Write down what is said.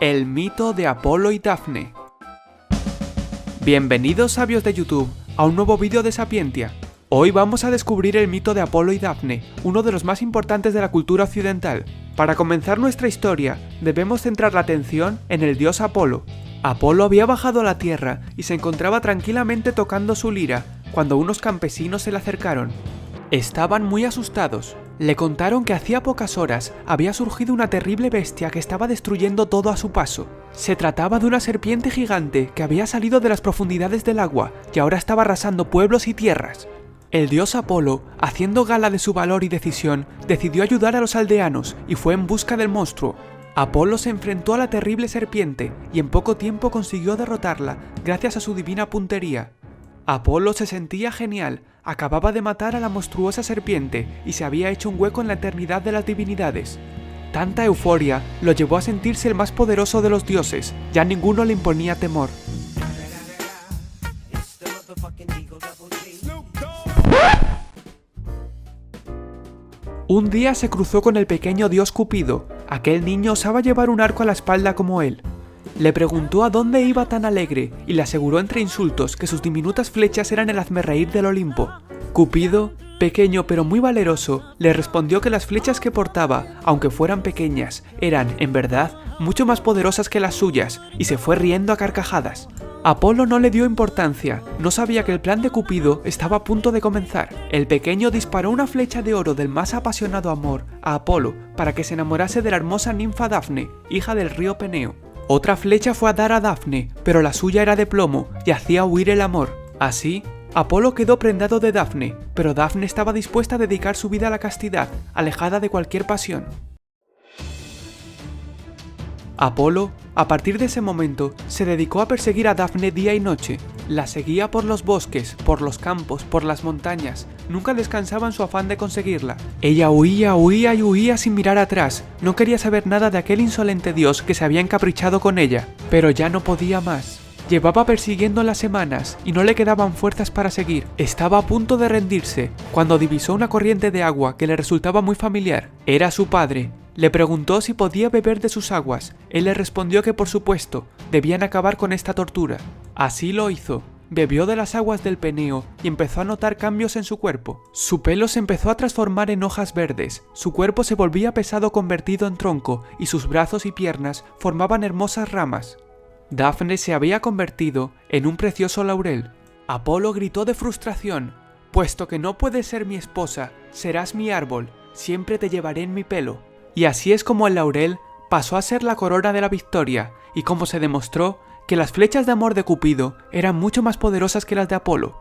El mito de Apolo y Dafne. Bienvenidos, sabios de YouTube, a un nuevo vídeo de Sapientia. Hoy vamos a descubrir el mito de Apolo y Dafne, uno de los más importantes de la cultura occidental. Para comenzar nuestra historia, debemos centrar la atención en el dios Apolo. Apolo había bajado a la tierra y se encontraba tranquilamente tocando su lira, cuando unos campesinos se le acercaron. Estaban muy asustados. Le contaron que hacía pocas horas había surgido una terrible bestia que estaba destruyendo todo a su paso. Se trataba de una serpiente gigante que había salido de las profundidades del agua y ahora estaba arrasando pueblos y tierras. El dios Apolo, haciendo gala de su valor y decisión, decidió ayudar a los aldeanos y fue en busca del monstruo. Apolo se enfrentó a la terrible serpiente y en poco tiempo consiguió derrotarla gracias a su divina puntería. Apolo se sentía genial, acababa de matar a la monstruosa serpiente y se había hecho un hueco en la eternidad de las divinidades. Tanta euforia lo llevó a sentirse el más poderoso de los dioses, ya ninguno le imponía temor. Un día se cruzó con el pequeño dios Cupido. Aquel niño osaba llevar un arco a la espalda como él. Le preguntó a dónde iba tan alegre y le aseguró entre insultos que sus diminutas flechas eran el hazmerreír del Olimpo. Cupido, pequeño pero muy valeroso, le respondió que las flechas que portaba, aunque fueran pequeñas, eran, en verdad, mucho más poderosas que las suyas, y se fue riendo a carcajadas. Apolo no le dio importancia, no sabía que el plan de Cupido estaba a punto de comenzar. El pequeño disparó una flecha de oro del más apasionado amor a Apolo para que se enamorase de la hermosa ninfa Dafne, hija del río Peneo. Otra flecha fue a dar a Dafne, pero la suya era de plomo y hacía huir el amor. Así, Apolo quedó prendado de Dafne, pero Dafne estaba dispuesta a dedicar su vida a la castidad, alejada de cualquier pasión. Apolo, a partir de ese momento, se dedicó a perseguir a Dafne día y noche. La seguía por los bosques, por los campos, por las montañas. Nunca descansaba en su afán de conseguirla. Ella huía y huía sin mirar atrás. No quería saber nada de aquel insolente dios que se había encaprichado con ella. Pero ya no podía más. Llevaba persiguiéndola semanas y no le quedaban fuerzas para seguir. Estaba a punto de rendirse cuando divisó una corriente de agua que le resultaba muy familiar. Era su padre. Le preguntó si podía beber de sus aguas. Él le respondió que por supuesto, debían acabar con esta tortura. Así lo hizo. Bebió de las aguas del Peneo y empezó a notar cambios en su cuerpo. Su pelo se empezó a transformar en hojas verdes, su cuerpo se volvía pesado convertido en tronco y sus brazos y piernas formaban hermosas ramas. Dafne se había convertido en un precioso laurel. Apolo gritó de frustración: «Puesto que no puedes ser mi esposa, serás mi árbol, siempre te llevaré en mi pelo». Y así es como el laurel pasó a ser la corona de la victoria, y como se demostró que las flechas de amor de Cupido eran mucho más poderosas que las de Apolo.